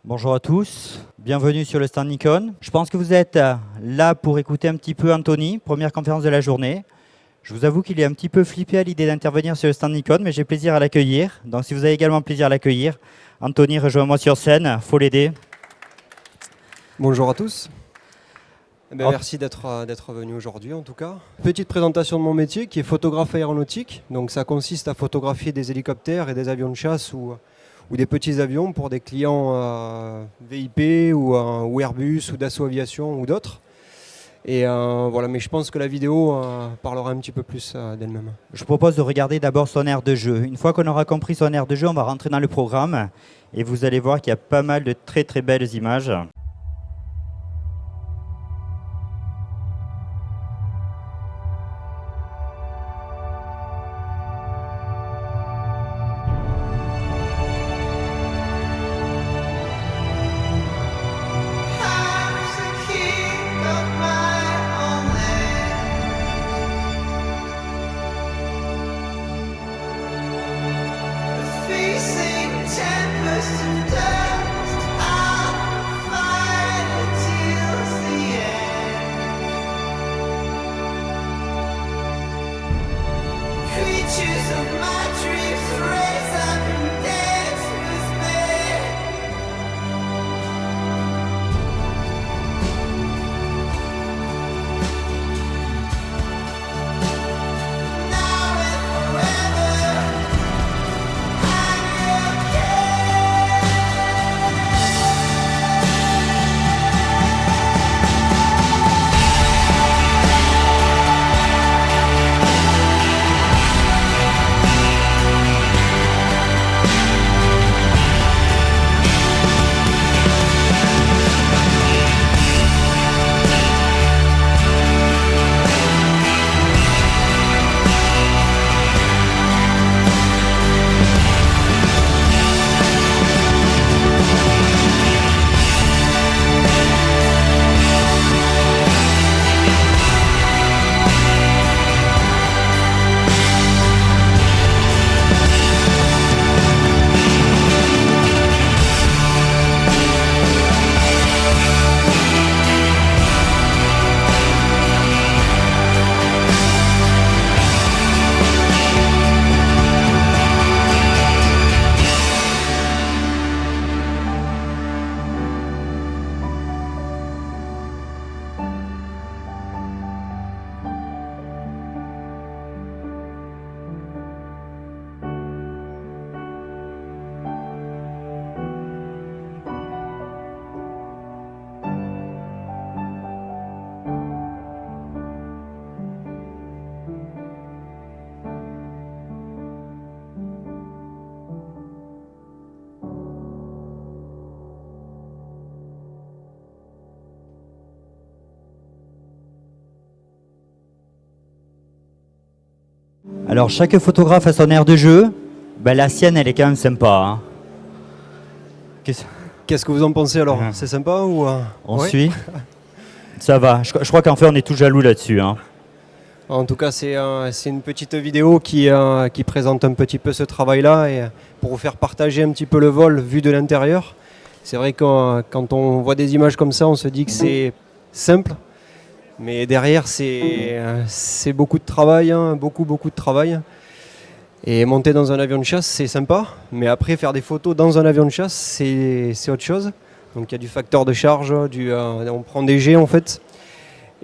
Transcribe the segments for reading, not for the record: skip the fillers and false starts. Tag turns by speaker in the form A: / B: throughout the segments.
A: Bonjour à tous, bienvenue sur le stand Nikon. Je pense que vous êtes là pour écouter un petit peu Anthony, première conférence de la journée. Je vous avoue qu'il est un petit peu flippé à l'idée d'intervenir sur le stand Nikon, mais j'ai plaisir à l'accueillir. Donc si vous avez également plaisir à l'accueillir, Anthony, rejoins-moi sur scène, faut l'aider.
B: Bonjour à tous. Merci d'être venu aujourd'hui en tout cas. Petite présentation de mon métier qui est photographe aéronautique. Donc ça consiste à photographier des hélicoptères et des avions de chasse ou des petits avions pour des clients VIP ou Airbus ou Dassault Aviation ou d'autres. Et voilà, mais je pense que la vidéo parlera un petit peu plus d'elle-même.
A: Je vous propose de regarder d'abord son aire de jeu. Une fois qu'on aura compris son aire de jeu, on va rentrer dans le programme et vous allez voir qu'il y a pas mal de très très belles images. Alors chaque photographe a son aire de jeu. Ben, la sienne, elle est quand même sympa.
B: Qu'est-ce que vous en pensez alors? C'est sympa ou
A: On suit. Ça va. Je crois qu'en fait, on est tous jaloux là-dessus.
B: En tout cas, c'est une petite vidéo qui présente un petit peu ce travail-là et pour vous faire partager un petit peu le vol vu de l'intérieur. C'est vrai que quand on voit des images comme ça, on se dit que c'est simple. Mais derrière, c'est beaucoup de travail, beaucoup de travail. Et monter dans un avion de chasse, c'est sympa. Mais après, faire des photos dans un avion de chasse, c'est autre chose. Donc il y a du facteur de charge, on prend des jets en fait.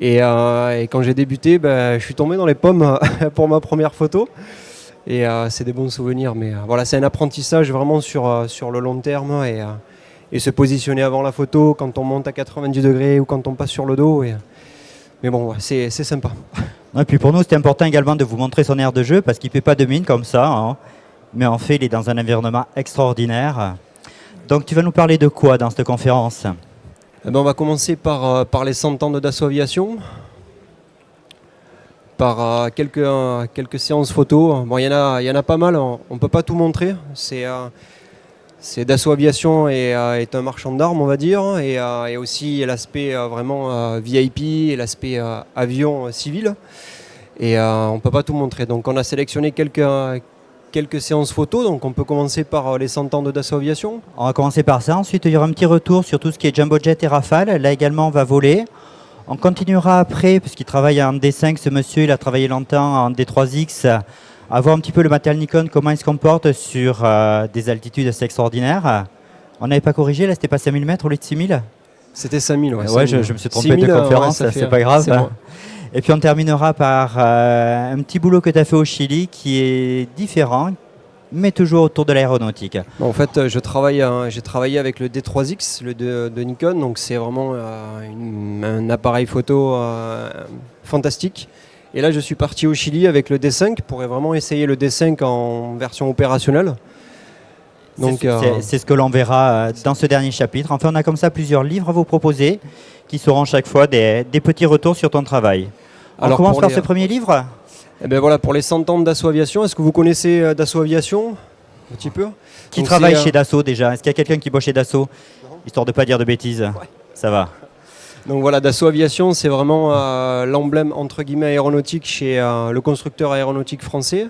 B: Et quand j'ai débuté, je suis tombé dans les pommes pour ma première photo. Et c'est des bons souvenirs. Mais voilà, c'est un apprentissage vraiment sur le long terme. Et se positionner avant la photo quand on monte à 90 degrés ou quand on passe sur le dos. Mais bon, c'est sympa.
A: Et puis pour nous, c'était important également de vous montrer son aire de jeu parce qu'il ne fait pas de mine comme ça. Mais en fait, il est dans un environnement extraordinaire. Donc tu vas nous parler de quoi dans cette conférence?
B: On va commencer par les 100 ans de Dassault Aviation. Par quelques séances photos. Bon, il y en a pas mal, on ne peut pas tout montrer. C'est Dassault Aviation est un marchand d'armes, on va dire, et aussi l'aspect vraiment VIP et l'aspect avion civil. Et on ne peut pas tout montrer. Donc on a sélectionné quelques quelques séances photos. Donc on peut commencer par les 100 ans de Dassault Aviation.
A: On va commencer par ça. Ensuite, il y aura un petit retour sur tout ce qui est Jumbo Jet et Rafale. Là également, on va voler. On continuera après, puisqu'il travaille en D5, ce monsieur, il a travaillé longtemps en D3X, à voir un petit peu le matériel Nikon, comment il se comporte sur des altitudes assez extraordinaires. On n'avait pas corrigé, là c'était pas 5000 mètres au lieu de 6000 ?
B: C'était 5000, ouais.
A: Ouais,
B: 5000.
A: je me suis trompé de conférence,
B: ouais,
A: c'est pas grave.
B: C'est bon.
A: Et puis on terminera par un petit boulot que tu as fait au Chili qui est différent, mais toujours autour de l'aéronautique.
B: En fait, j'ai travaillé avec le D3X, de Nikon, donc c'est vraiment un appareil photo fantastique. Et là, je suis parti au Chili avec le D5 pour vraiment essayer le D5 en version opérationnelle.
A: C'est ce que l'on verra dans ce dernier chapitre. Enfin, on a comme ça plusieurs livres à vous proposer qui seront chaque fois des petits retours sur ton travail. On commence par ce premier livre.
B: Eh ben voilà, pour les 100 ans de Dassault Aviation, est-ce que vous connaissez Dassault Aviation un petit peu?
A: Qui travaille chez Dassault déjà? Est-ce qu'il y a quelqu'un qui bosse chez Dassault? Histoire de ne pas dire de bêtises. Ouais. Ça va.
B: Donc voilà, Dassault Aviation, c'est vraiment l'emblème entre guillemets aéronautique chez le constructeur aéronautique français.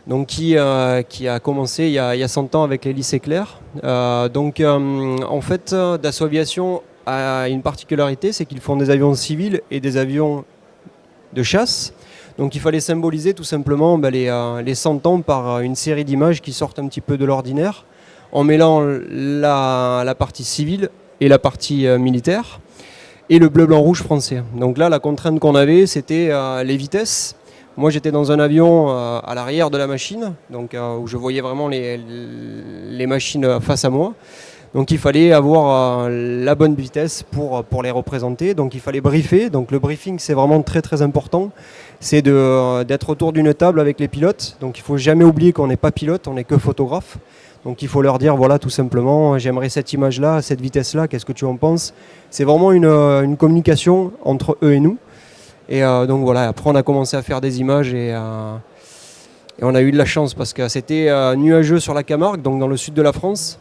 B: Donc qui a commencé il y a 100 ans avec l'hélice Éclair. En fait, Dassault Aviation a une particularité, c'est qu'ils font des avions civils et des avions de chasse. Donc il fallait symboliser tout simplement les 100 ans par une série d'images qui sortent un petit peu de l'ordinaire, en mêlant la partie civile et la partie militaire, et le bleu-blanc-rouge français. Donc là, la contrainte qu'on avait, c'était les vitesses. Moi, j'étais dans un avion à l'arrière de la machine, donc où je voyais vraiment les machines face à moi. Donc il fallait avoir la bonne vitesse pour les représenter. Donc il fallait briefer. Donc le briefing, c'est vraiment très très important. C'est d'être autour d'une table avec les pilotes. Donc il ne faut jamais oublier qu'on n'est pas pilote, on n'est que photographe. Donc il faut leur dire, voilà, tout simplement, j'aimerais cette image-là, cette vitesse-là, qu'est-ce que tu en penses? C'est vraiment une communication entre eux et nous. Et donc voilà, après on a commencé à faire des images et on a eu de la chance parce que c'était nuageux sur la Camargue, donc dans le sud de la France.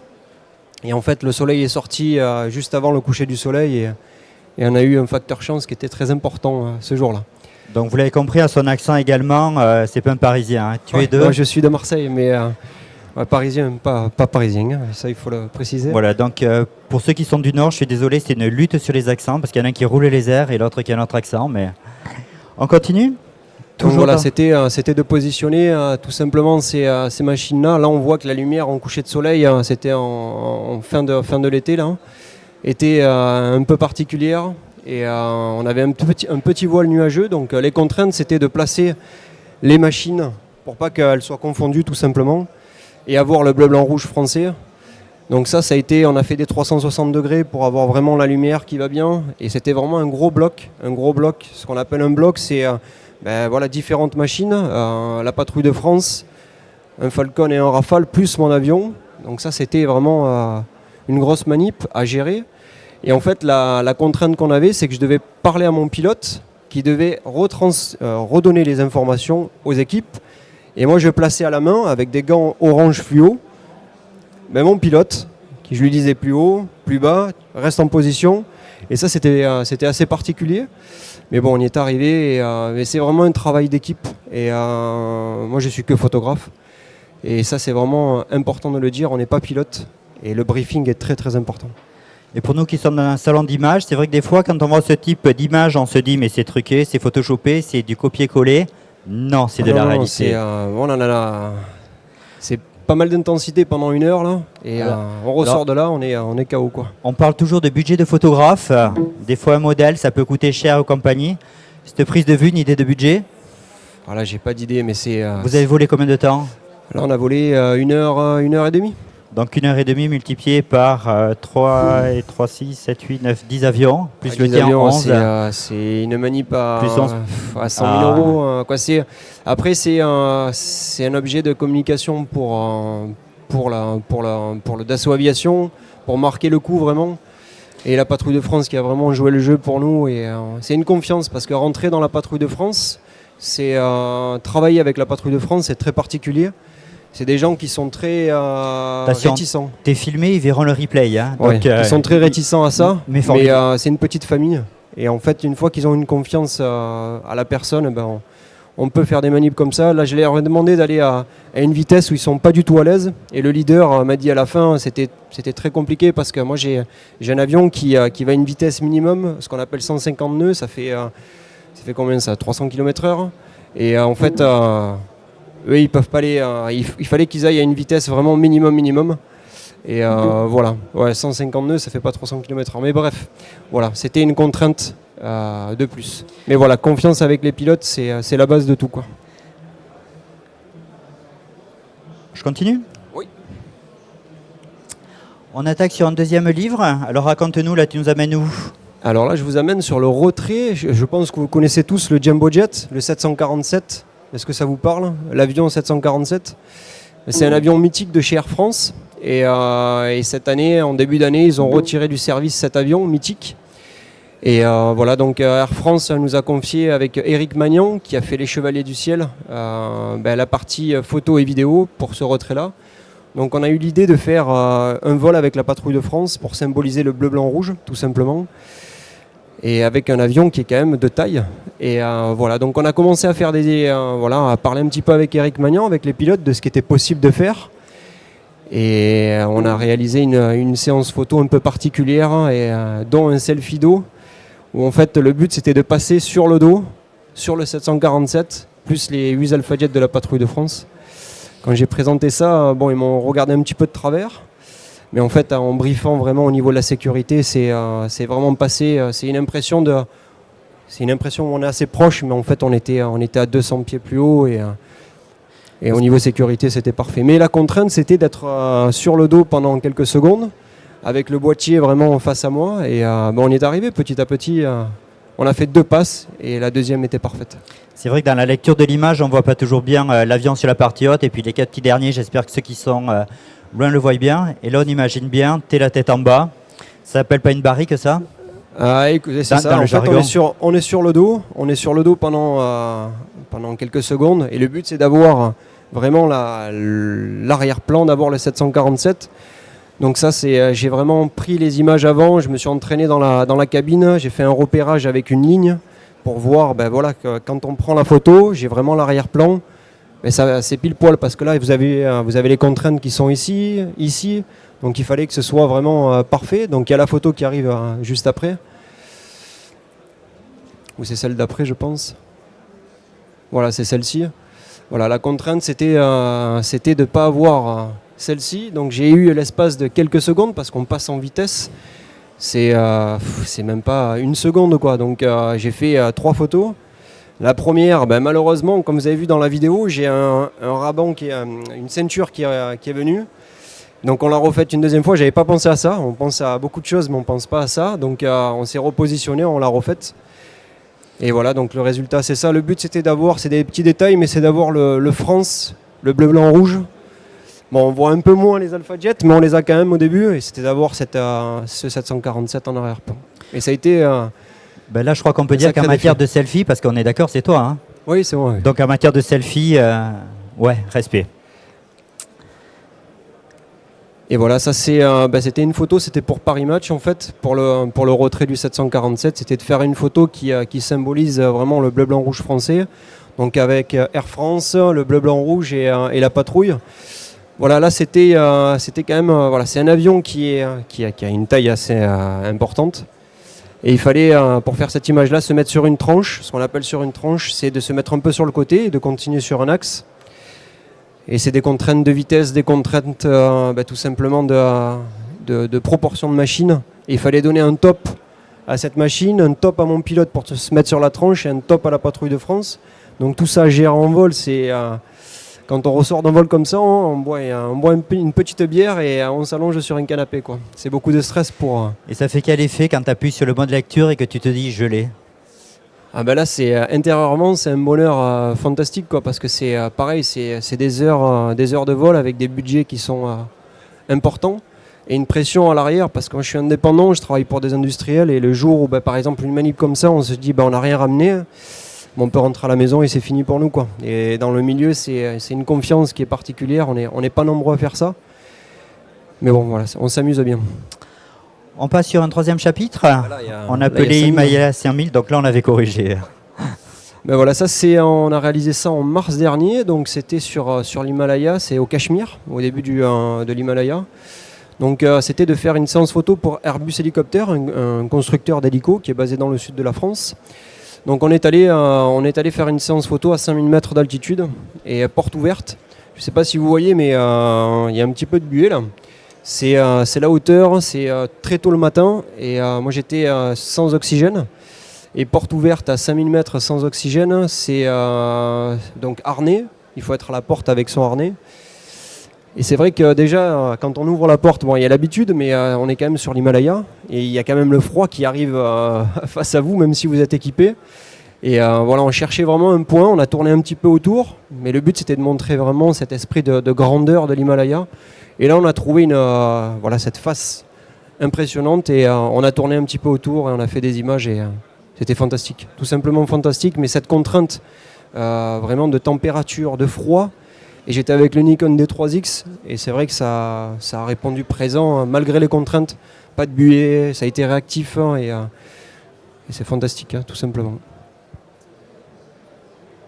B: Et en fait, le soleil est sorti juste avant le coucher du soleil et on a eu un facteur chance qui était très important ce jour-là.
A: Donc vous l'avez compris, à son accent également, c'est pas un Parisien. Hein. Tu es de...
B: Moi, je suis de Marseille, mais parisien, pas parisien, hein, ça il faut le préciser.
A: Voilà, donc pour ceux qui sont du Nord, je suis désolé, c'est une lutte sur les accents parce qu'il y en a un qui roule les airs et l'autre qui a un autre accent, mais on continue.
B: Donc voilà, c'était de positionner tout simplement ces machines-là. Là, on voit que la lumière en coucher de soleil, c'était en fin de l'été, là, était un peu particulière. Et on avait un petit voile nuageux. Donc les contraintes, c'était de placer les machines pour pas qu'elles soient confondues, tout simplement, et avoir le bleu-blanc-rouge français. Donc ça a été, on a fait des 360 degrés pour avoir vraiment la lumière qui va bien. Et c'était vraiment un gros bloc. Ce qu'on appelle un bloc, c'est... voilà, différentes machines, la patrouille de France, un Falcon et un Rafale, plus mon avion. Donc ça, c'était vraiment une grosse manip à gérer. Et en fait, la contrainte qu'on avait, c'est que je devais parler à mon pilote qui devait redonner les informations aux équipes. Et moi, je plaçais à la main, avec des gants orange fluo, mon pilote, qui je lui disais plus haut, plus bas, reste en position. Et ça, c'était assez particulier. Mais bon, on y est arrivé, mais c'est vraiment un travail d'équipe. Et moi, je suis que photographe. Et ça, c'est vraiment important de le dire, on n'est pas pilote. Et le briefing est très, très important.
A: Et pour nous qui sommes dans un salon d'image, c'est vrai que des fois, quand on voit ce type d'image, on se dit, mais c'est truqué, c'est photoshopé, c'est du copier-coller. Non, c'est de la réalité.
B: C'est pas mal d'intensité pendant une heure, là. Et on ressort de là, on est KO, quoi.
A: On parle toujours de budget de photographe. Des fois, un modèle, ça peut coûter cher aux compagnies. Cette prise de vue, une idée de budget?
B: Voilà, j'ai pas d'idée, mais c'est...
A: Vous avez volé combien de temps?
B: Là, on a volé 1 heure et demie.
A: Donc 1 heure et demie multiplié par 3 et 3, 6, 7, 8, 9, 10 avions, plus le tien, 11.
B: C'est une manip à 100 000 euros. Après, c'est un objet de communication pour le Dassault Aviation, pour marquer le coup vraiment. Et la patrouille de France qui a vraiment joué le jeu pour nous. Et c'est une confiance parce que rentrer dans la patrouille de France, c'est travailler avec la patrouille de France, c'est très particulier. C'est des gens qui sont très réticents.
A: T'es filmé, ils verront le replay. Hein.
B: Ouais, donc, ils sont très réticents à ça, mais
A: c'est
B: une petite famille. Et en fait, une fois qu'ils ont une confiance à la personne, on peut faire des manips comme ça. Là, je leur ai demandé d'aller à une vitesse où ils sont pas du tout à l'aise. Et le leader m'a dit à la fin, c'était très compliqué parce que moi, j'ai un avion qui va à une vitesse minimum, ce qu'on appelle 150 nœuds. Ça fait combien ça? 300 km/h. Et en fait, eux, ils peuvent pas aller. Il fallait qu'ils aillent à une vitesse vraiment minimum. Et voilà, 150 nœuds, ça fait pas 300 km/h. Mais bref, voilà, c'était une contrainte de plus. Mais voilà, confiance avec les pilotes, c'est la base de tout, quoi.
A: Je continue?
B: Oui.
A: On attaque sur un deuxième livre. Alors raconte-nous, là tu nous amènes où?
B: Alors là, je vous amène sur le retrait. Je pense que vous connaissez tous le Jumbo Jet, le 747. Est-ce que ça vous parle? L'avion 747. C'est un avion mythique de chez Air France. Et cette année, en début d'année, ils ont retiré du service cet avion mythique. Et voilà, donc Air France nous a confié avec Éric Magnan, qui a fait les Chevaliers du Ciel, la partie photo et vidéo pour ce retrait-là. Donc on a eu l'idée de faire un vol avec la patrouille de France pour symboliser le bleu, blanc, rouge, tout simplement. Et avec un avion qui est quand même de taille. Et voilà, donc on a commencé à faire à parler un petit peu avec Éric Magnan, avec les pilotes, de ce qui était possible de faire. Et on a réalisé une séance photo un peu particulière, dont un selfie dos, où en fait le but c'était de passer sur le dos, sur le 747, plus les 8 Alpha Jet de la patrouille de France. Quand j'ai présenté ça, ils m'ont regardé un petit peu de travers. Mais en fait, en briefant vraiment au niveau de la sécurité, c'est vraiment passé. C'est une impression où on est assez proche, mais en fait on était à 200 pieds plus haut et au niveau sécurité, c'était parfait. Mais la contrainte, c'était d'être sur le dos pendant quelques secondes, avec le boîtier vraiment face à moi. Et on y est arrivé petit à petit. On a fait 2 passes et la deuxième était parfaite.
A: C'est vrai que dans la lecture de l'image, on ne voit pas toujours bien l'avion sur la partie haute. Et puis les 4 petits derniers, j'espère que ceux qui sont loin le voient bien. Et là, on imagine bien, tu es la tête en bas. Ça s'appelle pas une barrique, ça?
B: Écoutez, c'est ça. En fait, on est sur le dos. On est sur le dos pendant quelques secondes. Et le but, c'est d'avoir vraiment l'arrière-plan, d'avoir le 747. Donc ça, j'ai vraiment pris les images avant. Je me suis entraîné dans la cabine. J'ai fait un repérage avec une ligne pour voir que quand on prend la photo, j'ai vraiment l'arrière-plan. Mais ça, c'est pile poil parce que là, vous avez les contraintes qui sont ici. Donc il fallait que ce soit vraiment parfait. Donc il y a la photo qui arrive juste après. Ou c'est celle d'après, je pense. Voilà, c'est celle-ci. Voilà, la contrainte, c'était de ne pas avoir celle-ci. Donc j'ai eu l'espace de quelques secondes parce qu'on passe en vitesse. C'est même pas une seconde, quoi. Donc j'ai fait 3 photos. La première, malheureusement, comme vous avez vu dans la vidéo, j'ai un raban, une ceinture qui est venue. Donc on l'a refaite une deuxième fois. J'avais pas pensé à ça. On pense à beaucoup de choses, mais on pense pas à ça. Donc on s'est repositionné, on l'a refaite. Et voilà, donc le résultat, c'est ça. Le but, c'est des petits détails, mais c'est d'avoir le France, le bleu, blanc, rouge. Bon, on voit un peu moins les Alpha Jet, mais on les a quand même au début. Et c'était d'avoir ce 747 en arrière-plan. Et ça a été...
A: là, je crois qu'on peut dire qu'en matière de selfie, parce qu'on est d'accord, c'est toi. Hein?
B: Oui, c'est moi. Oui.
A: Donc en matière de selfie, respect.
B: Et voilà, ça c'était une photo, c'était pour Paris Match en fait, pour le retrait du 747. C'était de faire une photo qui symbolise vraiment le bleu, blanc, rouge français. Donc avec Air France, le bleu, blanc, rouge et la patrouille. Voilà, là c'était quand même... c'est un avion qui a une taille assez importante. Et il fallait, pour faire cette image-là, se mettre sur une tranche. Ce qu'on appelle sur une tranche, c'est de se mettre un peu sur le côté et de continuer sur un axe. Et c'est des contraintes de vitesse, des contraintes tout simplement de proportion de machine. Et il fallait donner un top à cette machine, un top à mon pilote pour se mettre sur la tranche et un top à la patrouille de France. Donc tout ça géré en vol, c'est... quand on ressort d'un vol comme ça, on boit une petite bière et on s'allonge sur un canapé, quoi. C'est beaucoup de stress pour...
A: Et ça fait quel effet quand tu appuies sur le mode lecture et que tu te dis « je l'ai » ?
B: Là, intérieurement, c'est un bonheur fantastique, quoi, parce que c'est pareil, c'est des heures de vol avec des budgets qui sont importants et une pression à l'arrière, parce que moi je suis indépendant, je travaille pour des industriels et le jour où, par exemple, une manip comme ça, on se dit on n'a rien ramené, on peut rentrer à la maison et c'est fini pour nous, quoi. Et dans le milieu, c'est une confiance qui est particulière, on n'est pas nombreux à faire ça, mais bon, voilà, on s'amuse bien.
A: On passe sur un troisième chapitre. On appelait Himalaya 5000, donc là on avait corrigé.
B: Ben voilà, on a réalisé ça en mars dernier, donc c'était sur l'Himalaya, c'est au Cachemire, au début de l'Himalaya. Donc c'était de faire une séance photo pour Airbus Hélicoptère, un constructeur d'hélicos qui est basé dans le sud de la France. Donc on est allé faire une séance photo à 5000 mètres d'altitude et porte ouverte. Je ne sais pas si vous voyez, mais il y a un petit peu de buée là. C'est la hauteur, c'est très tôt le matin et moi j'étais sans oxygène. Et porte ouverte à 5000 mètres sans oxygène, c'est donc harnais, il faut être à la porte avec son harnais. Et c'est vrai que déjà, quand on ouvre la porte, bon, il y a l'habitude, mais on est quand même sur l'Himalaya, et il y a quand même le froid qui arrive face à vous, même si vous êtes équipé. Et voilà, on cherchait vraiment un point, on a tourné un petit peu autour, mais le but c'était de montrer vraiment cet esprit de grandeur de l'Himalaya. Et là, on a trouvé voilà, cette face impressionnante, et on a tourné un petit peu autour, et on a fait des images, et c'était fantastique, tout simplement fantastique, mais cette contrainte vraiment de température, de froid, et j'étais avec le Nikon D3X, et c'est vrai que ça a répondu présent, malgré les contraintes, pas de buée, ça a été réactif, et c'est fantastique, tout simplement.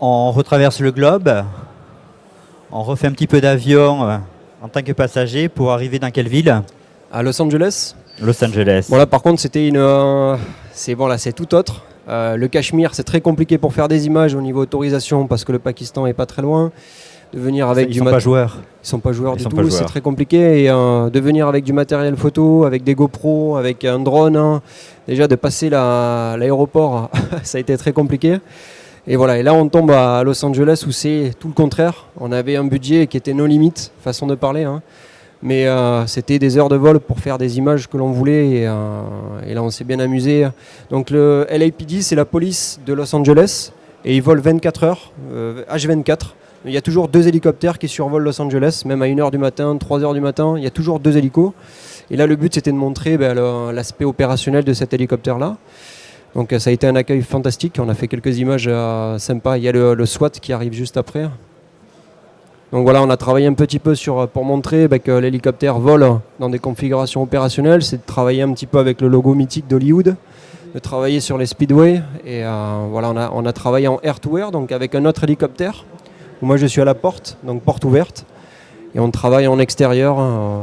A: On retraverse le globe, on refait un petit peu d'avion en tant que passager pour arriver dans quelle ville?
B: À Los Angeles.
A: Los Angeles.
B: Bon là par contre c'était c'est tout autre. Le Cachemire c'est très compliqué pour faire des images au niveau autorisation parce que le Pakistan est pas très loin. De venir avec
A: Ils sont pas joueurs.
B: Ils sont pas joueurs du tout, c'est très compliqué. Et de venir avec du matériel photo, avec des GoPro, avec un drone, hein. Déjà de passer l'aéroport, ça a été très compliqué. Et voilà, et là on tombe à Los Angeles où c'est tout le contraire. On avait un budget qui était no limite, façon de parler, hein. Mais c'était des heures de vol pour faire des images que l'on voulait et là on s'est bien amusé. Donc le LAPD c'est la police de Los Angeles et ils volent 24 heures, H24. Il y a toujours 2 hélicoptères qui survolent Los Angeles, même à 1h du matin, 3h du matin, il y a toujours 2 hélicos. Et là le but c'était de montrer l'aspect opérationnel de cet hélicoptère-là. Donc ça a été un accueil fantastique, on a fait quelques images sympas. Il y a le SWAT qui arrive juste après. Donc voilà, on a travaillé un petit peu pour montrer que l'hélicoptère vole dans des configurations opérationnelles. C'est de travailler un petit peu avec le logo mythique d'Hollywood, de travailler sur les speedways. Et voilà, on a travaillé en air-to-air, donc avec un autre hélicoptère. Où moi je suis à la porte, donc porte ouverte. Et on travaille en extérieur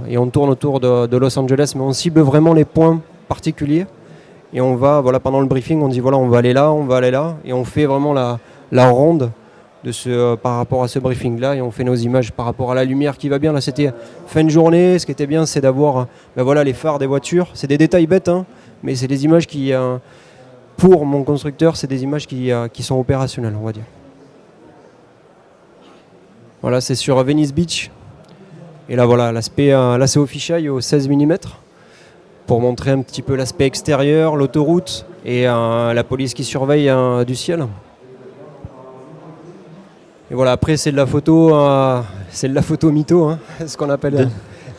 B: et on tourne autour de Los Angeles, mais on cible vraiment les points particuliers. Et on va, voilà, pendant le briefing, on dit voilà, on va aller là, et on fait vraiment la ronde par rapport à ce briefing-là, et on fait nos images par rapport à la lumière qui va bien. Là, c'était fin de journée. Ce qui était bien, c'est d'avoir voilà, les phares des voitures. C'est des détails bêtes, hein, mais c'est des images qui, pour mon constructeur, c'est des images qui sont opérationnelles, on va dire. Voilà, c'est sur Venice Beach. Et là, voilà, l'aspect, là, c'est au fisheye au 16 mm. Pour montrer un petit peu l'aspect extérieur, l'autoroute et la police qui surveille du ciel. Et voilà, après c'est de la photo mytho, hein, ce qu'on appelle.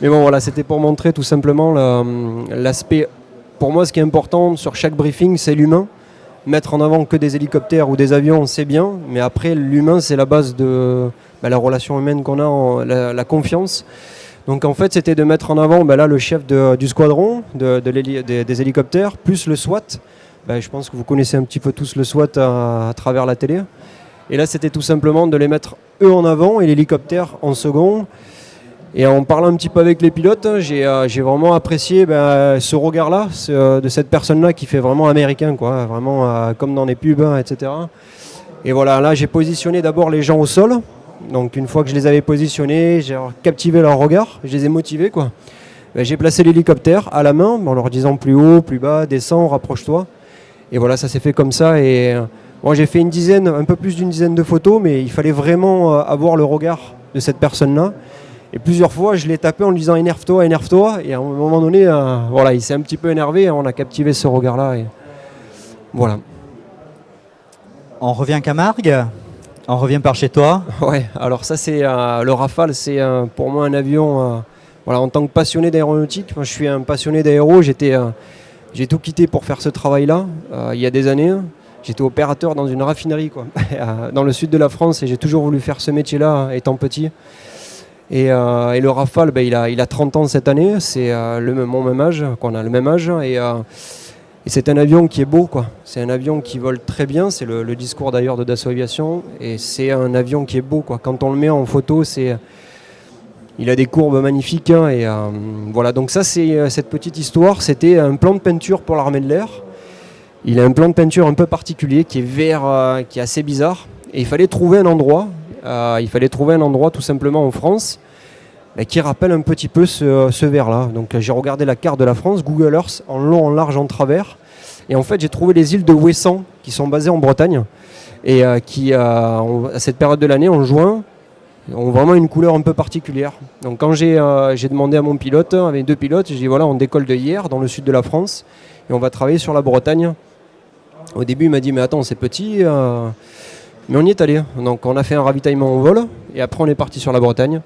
B: Mais bon voilà, c'était pour montrer tout simplement l'aspect. Pour moi, ce qui est important sur chaque briefing, c'est l'humain. Mettre en avant que des hélicoptères ou des avions, c'est bien, mais après l'humain, c'est la base de la relation humaine qu'on a, la confiance. Donc en fait, c'était de mettre en avant là, le chef du squadron des hélicoptères, plus le SWAT. Je pense que vous connaissez un petit peu tous le SWAT à travers la télé. Et là, c'était tout simplement de les mettre eux en avant et l'hélicoptère en second. Et en parlant un petit peu avec les pilotes, j'ai vraiment apprécié ce regard-là, de cette personne-là qui fait vraiment américain, quoi, vraiment comme dans les pubs, hein, etc. Et voilà, là, j'ai positionné d'abord les gens au sol. Donc une fois que je les avais positionnés, j'ai captivé leur regard, je les ai motivés, quoi. J'ai placé l'hélicoptère à la main en leur disant plus haut, plus bas, descends, rapproche-toi. Et voilà, ça s'est fait comme ça. Et bon, j'ai fait un peu plus d'une dizaine de photos, mais il fallait vraiment avoir le regard de cette personne-là. Et plusieurs fois, je l'ai tapé en lui disant énerve-toi, énerve-toi. Et à un moment donné, voilà, il s'est un petit peu énervé et on a captivé ce regard-là. Et voilà.
A: On revient à Camargue. On revient par chez toi.
B: Ouais, alors ça c'est le Rafale, c'est pour moi un avion. Voilà, en tant que passionné d'aéronautique, moi je suis un passionné d'aéro. J'ai tout quitté pour faire ce travail-là il y a des années. J'étais opérateur dans une raffinerie, quoi, dans le sud de la France, et j'ai toujours voulu faire ce métier-là étant petit. Et le Rafale, il a 30 ans cette année. C'est mon même âge, qu'on a le même âge. Et c'est un avion qui est beau, quoi. C'est un avion qui vole très bien, c'est le discours d'ailleurs de Dassault Aviation, et c'est un avion qui est beau, quoi. Quand on le met en photo, il a des courbes magnifiques, hein, et voilà. Donc ça, c'est cette petite histoire, c'était un plan de peinture pour l'armée de l'air. Il a un plan de peinture un peu particulier, qui est vert, qui est assez bizarre, et il fallait trouver un endroit tout simplement en France, qui rappelle un petit peu ce vert-là. Donc j'ai regardé la carte de la France, Google Earth, en long, en large, en travers. Et en fait, j'ai trouvé les îles de Ouessant, qui sont basées en Bretagne, et qui, à cette période de l'année, en juin, ont vraiment une couleur un peu particulière. Donc quand j'ai demandé à mon pilote, avec 2 pilotes, j'ai dit voilà, on décolle de hier, dans le sud de la France, et on va travailler sur la Bretagne. Au début, il m'a dit mais attends, c'est petit, mais on y est allé. Donc on a fait un ravitaillement en vol, et après on est parti sur la Bretagne.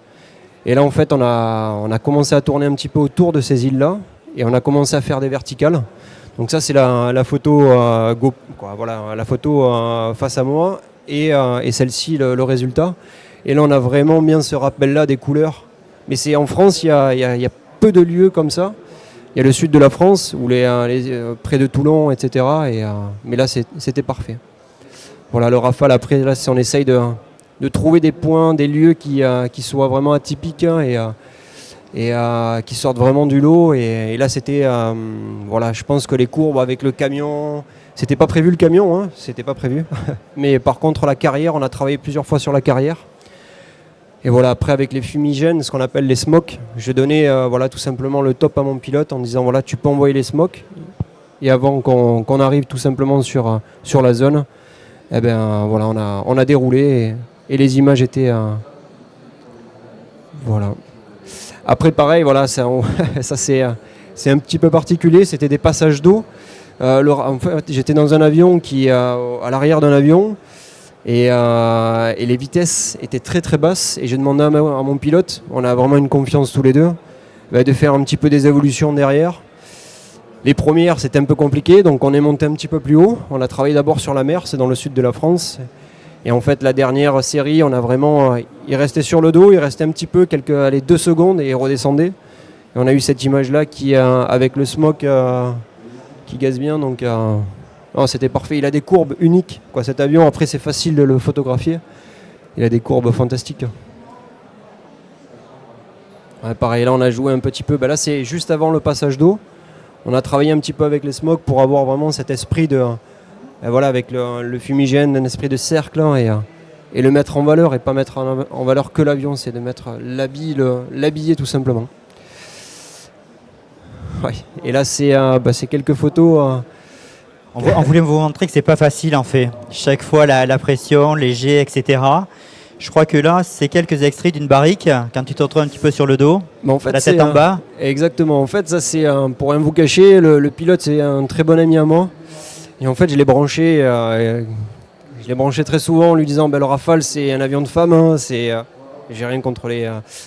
B: Et là, en fait, on a commencé à tourner un petit peu autour de ces îles-là, et on a commencé à faire des verticales. Donc ça, c'est la photo, la photo face à moi, et celle-ci, le résultat. Et là, on a vraiment bien ce rappel-là des couleurs. Mais c'est en France, il y a peu de lieux comme ça. Il y a le sud de la France, où près de Toulon, etc. Mais là, c'était parfait. Voilà, le Rafale, après, là, on essaye de trouver des points, des lieux qui soient vraiment atypiques, hein, et qui sortent vraiment du lot. Et là, c'était, voilà, je pense que les courbes avec le camion, c'était pas prévu le camion, hein, c'était pas prévu. Mais par contre, la carrière, on a travaillé plusieurs fois sur la carrière. Et voilà, après avec les fumigènes, ce qu'on appelle les smokes, je donnais voilà, tout simplement le top à mon pilote en disant voilà, tu peux envoyer les smokes. Et avant qu'on arrive tout simplement sur la zone, eh ben, voilà, on a déroulé. Et les images étaient... voilà. Après, pareil, voilà, ça c'est un petit peu particulier. C'était des passages d'eau. En fait, j'étais dans un avion à l'arrière d'un avion. Et les vitesses étaient très très basses. Et j'ai demandé à mon pilote, on a vraiment une confiance tous les deux, de faire un petit peu des évolutions derrière. Les premières, c'était un peu compliqué. Donc on est monté un petit peu plus haut. On a travaillé d'abord sur la mer, c'est dans le sud de la France. Et en fait, la dernière série, il restait sur le dos, il restait un petit peu, 2 secondes, et il redescendait. Et on a eu cette image-là avec le smoke qui gaze bien. Donc, c'était parfait. Il a des courbes uniques, quoi, cet avion. Après, c'est facile de le photographier. Il a des courbes fantastiques. Ouais, pareil, là, on a joué un petit peu. Là, c'est juste avant le passage d'eau. On a travaillé un petit peu avec les smokes pour avoir vraiment cet esprit voilà, avec le fumigène, un esprit de cercle, hein, et le mettre en valeur, et pas mettre en valeur que l'avion, c'est de mettre l'habiller tout simplement. Ouais. Et là, c'est quelques photos.
A: On voulait vous montrer que c'est pas facile en fait. Chaque fois la pression, les jets, etc. Je crois que là, c'est quelques extraits d'une barrique, quand tu te retrouves un petit peu sur le dos, en fait, la tête en bas.
B: Exactement. En fait, ça c'est pour rien vous cacher, le pilote c'est un très bon ami à moi. Et en fait, je l'ai branché très souvent en lui disant le Rafale, c'est un avion de femme, hein, j'ai rien contre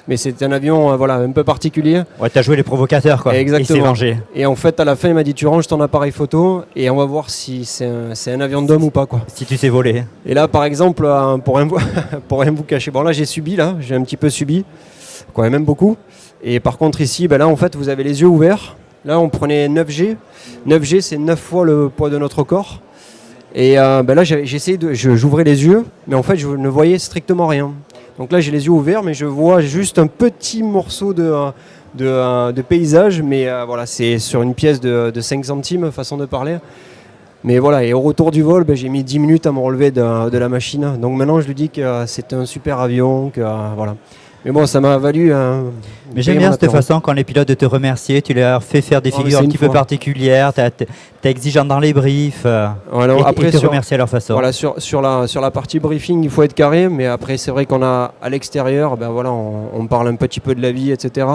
B: mais c'est un avion voilà, un peu particulier.
A: Ouais, t'as joué les provocateurs, quoi.
B: Exactement.
A: Et il s'est vengé.
B: Et en fait, à la fin, il m'a dit tu ranges ton appareil photo et on va voir si c'est un avion d'homme ou pas, quoi.
A: Si tu sais voler.
B: Et là, par exemple, pour rien vous cacher, bon là j'ai un petit peu subi, quoi, même beaucoup. Et par contre ici, là en fait, vous avez les yeux ouverts. Là, on prenait 9G. 9G, c'est 9 fois le poids de notre corps. Et là, j'ouvrais les yeux, mais en fait, je ne voyais strictement rien. Donc là, j'ai les yeux ouverts, mais je vois juste un petit morceau de paysage. Mais voilà, c'est sur une pièce de 5 centimes, façon de parler. Mais voilà, et au retour du vol, j'ai mis 10 minutes à me relever de la machine. Donc maintenant, je lui dis que c'est un super avion, que voilà. Mais bon, ça m'a valu.
A: Mais j'aime bien cette façon quand les pilotes de te remercier. Tu leur fais faire des figures un petit peu particulières. T'es exigeant dans les briefs.
B: Voilà,
A: et te remercier à leur façon.
B: Voilà, sur la partie briefing, il faut être carré. Mais après, c'est vrai qu'on a à l'extérieur, voilà, on parle un petit peu de la vie, etc.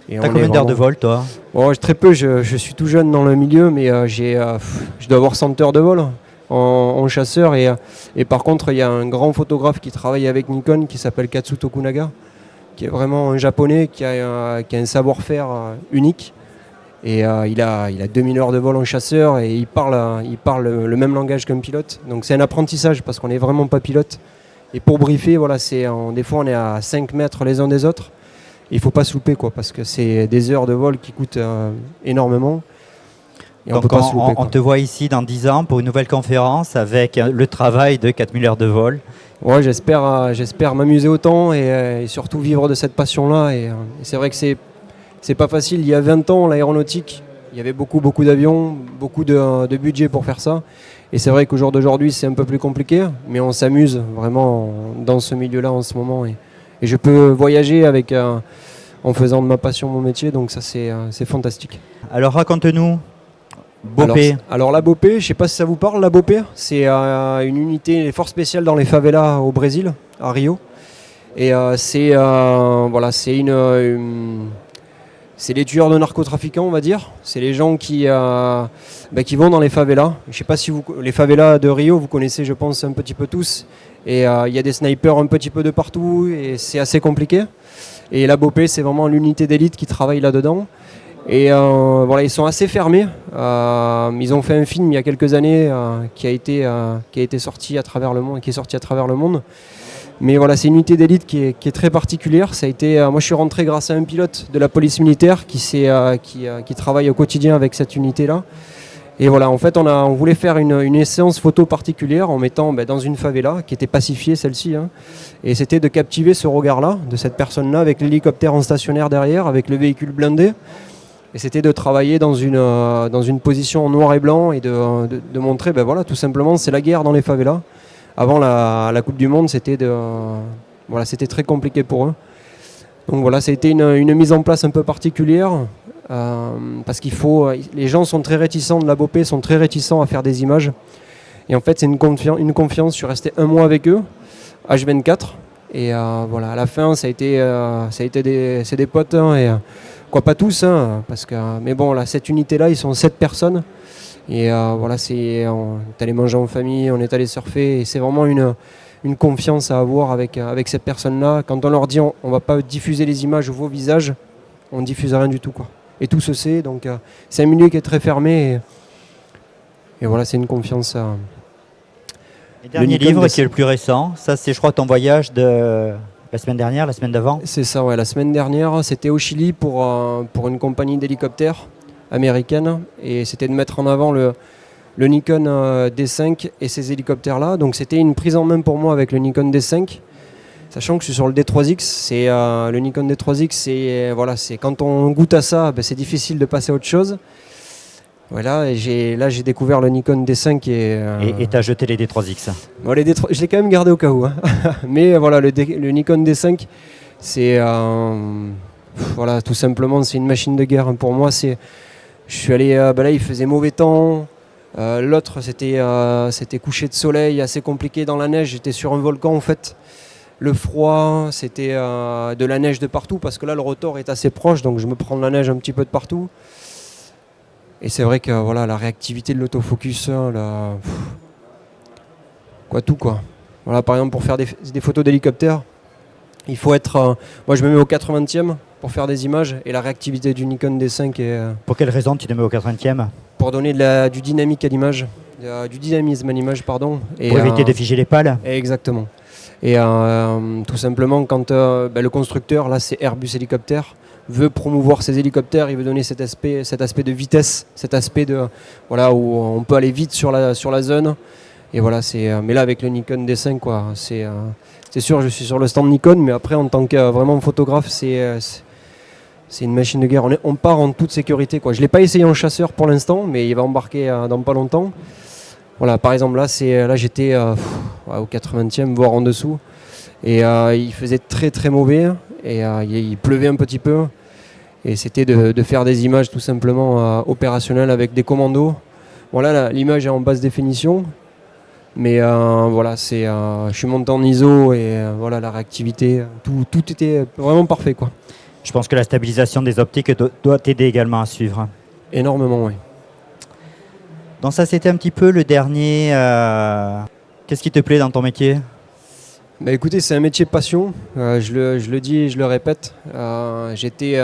A: T'as combien d'heures de vol, toi?
B: Bon, très peu. Je suis tout jeune dans le milieu, mais je dois avoir 100 heures de vol en chasseur. Et par contre, il y a un grand photographe qui travaille avec Nikon qui s'appelle Katsu Tokunaga, qui est vraiment un japonais qui a un savoir-faire unique. Et il a 2000 heures de vol en chasseur et il parle le même langage qu'un pilote. Donc c'est un apprentissage parce qu'on n'est vraiment pas pilote. Et pour briefer, voilà, des fois on est à 5 mètres les uns des autres. Il ne faut pas se louper, quoi, parce que c'est des heures de vol qui coûtent énormément. Et on
A: Donc
B: peut pas se louper,
A: on
B: quoi.
A: te voit ici dans 10 ans pour une nouvelle conférence avec le travail de 4000 heures de vol.
B: Ouais, j'espère m'amuser autant et surtout vivre de cette passion-là. Et c'est vrai que c'est pas facile. Il y a 20 ans, l'aéronautique, il y avait beaucoup d'avions, beaucoup de budget pour faire ça. Et c'est vrai qu'au jour d'aujourd'hui, c'est un peu plus compliqué, mais on s'amuse vraiment dans ce milieu-là en ce moment. Et je peux voyager en faisant de ma passion mon métier, donc ça c'est fantastique.
A: Alors raconte-nous,
B: Alors,
A: Bopé.
B: alors la Bopé, je ne sais pas si ça vous parle, la Bopé, c'est une unité des forces spéciales dans les favelas au Brésil, à Rio. Et c'est les tueurs de narcotrafiquants, on va dire. C'est les gens qui vont dans les favelas. Je sais pas si les favelas de Rio, vous connaissez, je pense, un petit peu tous. Et il y a des snipers un petit peu de partout et c'est assez compliqué. Et la Bopé, c'est vraiment l'unité d'élite qui travaille là-dedans. Et ils sont assez fermés. Ils ont fait un film il y a quelques années qui a été sorti à travers le monde, qui est sorti à travers le monde. Mais voilà, c'est une unité d'élite qui est très particulière. Ça a été, moi, je suis rentré grâce à un pilote de la police militaire qui travaille au quotidien avec cette unité-là. Et voilà, en fait, on voulait faire une séance photo particulière en mettant dans une favela qui était pacifiée, celle-ci. Hein. Et c'était de captiver ce regard-là, de cette personne-là, avec l'hélicoptère en stationnaire derrière, avec le véhicule blindé. Et c'était de travailler dans une position en noir et blanc et de montrer, tout simplement, c'est la guerre dans les favelas. Avant la Coupe du Monde, c'était très compliqué pour eux. Donc voilà, ça a été une mise en place un peu particulière parce les gens sont très réticents de la Bopé, sont très réticents à faire des images. Et en fait, c'est une confiance. Je suis resté un mois avec eux, H24. Et à la fin, c'est des potes, hein, et quoi pas tous, hein, mais bon, là, cette unité-là, ils sont 7 personnes. Et on est allé manger en famille, on est allé surfer, et c'est vraiment une confiance à avoir avec cette personne-là. Quand on leur dit on ne va pas diffuser les images ou vos visages, on ne diffuse rien du tout, quoi. Et tout se sait, donc c'est un milieu qui est très fermé. Et voilà, c'est une confiance.
A: Le dernier livre qui est le plus récent, ça c'est je crois ton voyage de la semaine dernière, la semaine d'avant.
B: C'est ça, ouais, la semaine dernière, c'était au Chili pour une compagnie d'hélicoptères américaine, et c'était de mettre en avant le Nikon D5 et ces hélicoptères-là. Donc c'était une prise en main pour moi avec le Nikon D5, sachant que je suis sur le D3X. Le Nikon D3X, c'est quand on goûte à ça, c'est difficile de passer à autre chose. Voilà, et j'ai découvert le Nikon D5
A: et tu as jeté les D3X.
B: Bon, je l'ai quand même gardé au cas où, hein. Mais voilà, le Nikon D5, c'est tout simplement, c'est une machine de guerre pour moi. Je suis allé, là il faisait mauvais temps. L'autre c'était coucher de soleil, assez compliqué dans la neige. J'étais sur un volcan en fait. Le froid, c'était de la neige de partout parce que là le rotor est assez proche, donc je me prends de la neige un petit peu de partout. Et c'est vrai que la réactivité de l'autofocus, tout quoi. Voilà, par exemple pour faire des photos d'hélicoptère, il faut être. Moi je me mets au 80e pour faire des images et la réactivité du Nikon D5 est.
A: Pour quelle raison tu te mets au 80e ?
B: Pour donner du dynamique à l'image, du dynamisme à l'image, pardon. Et,
A: pour éviter de figer les pales ?
B: Exactement. Et tout simplement quand le constructeur, là c'est Airbus Hélicoptère, veut promouvoir ses hélicoptères, il veut donner cet aspect de vitesse, cet aspect où on peut aller vite sur la zone. Et voilà, mais là avec le Nikon D5, quoi, c'est sûr, je suis sur le stand Nikon, mais après en tant que vraiment photographe, c'est une machine de guerre. On part en toute sécurité, quoi. Je l'ai pas essayé en chasseur pour l'instant, mais il va embarquer dans pas longtemps. Voilà, par exemple là j'étais au 80e, voire en dessous, et il faisait très très mauvais, et il pleuvait un petit peu. Et c'était de faire des images tout simplement opérationnelles avec des commandos. Voilà, l'image est en basse définition, mais je suis monté en ISO et la réactivité, tout était vraiment parfait, quoi.
A: Je pense que la stabilisation des optiques doit t'aider également à suivre.
B: Énormément, oui.
A: Donc ça c'était un petit peu le dernier. Qu'est-ce qui te plaît dans ton métier ?
B: Écoutez, c'est un métier passion, je le dis et je le répète. C'était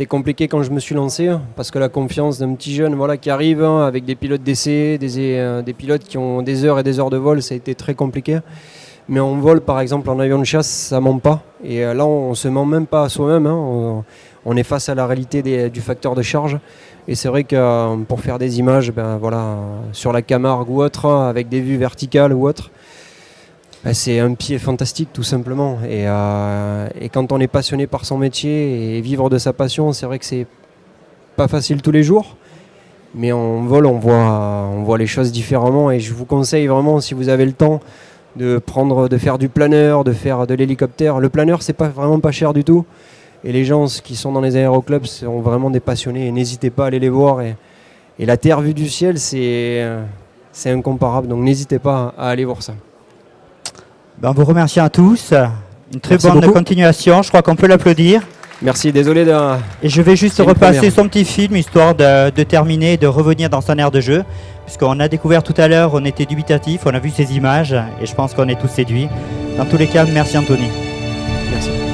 B: compliqué quand je me suis lancé, parce que la confiance d'un petit jeune qui arrive avec des pilotes d'essai, des pilotes qui ont des heures et des heures de vol, ça a été très compliqué. Mais en vol, par exemple, en avion de chasse, ça ment pas. Et là, on se ment même pas à soi-même, hein. on est face à la réalité du facteur de charge. Et c'est vrai que pour faire des images, sur la Camargue ou autre, avec des vues verticales ou autre, c'est un pied fantastique tout simplement. Et quand on est passionné par son métier et vivre de sa passion, c'est vrai que c'est pas facile tous les jours. Mais en vol, on voit les choses différemment. Et je vous conseille vraiment, si vous avez le temps, de faire du planeur, de faire de l'hélicoptère. Le planeur, c'est vraiment pas cher du tout. Et les gens qui sont dans les aéroclubs sont vraiment des passionnés. Et n'hésitez pas à aller les voir. Et la terre vue du ciel, c'est incomparable. Donc n'hésitez pas à aller voir ça.
A: On vous remercie à tous. Une très
B: Merci
A: bonne
B: beaucoup.
A: continuation. Je crois qu'on peut l'applaudir.
B: Merci, désolé de...
A: Et je vais juste
B: C'est une
A: repasser
B: première.
A: son petit film, histoire de terminer et de revenir dans son aire de jeu. Puisqu'on a découvert tout à l'heure, on était dubitatif, on a vu ces images et je pense qu'on est tous séduits. Dans tous les cas, merci Anthony.
B: Merci.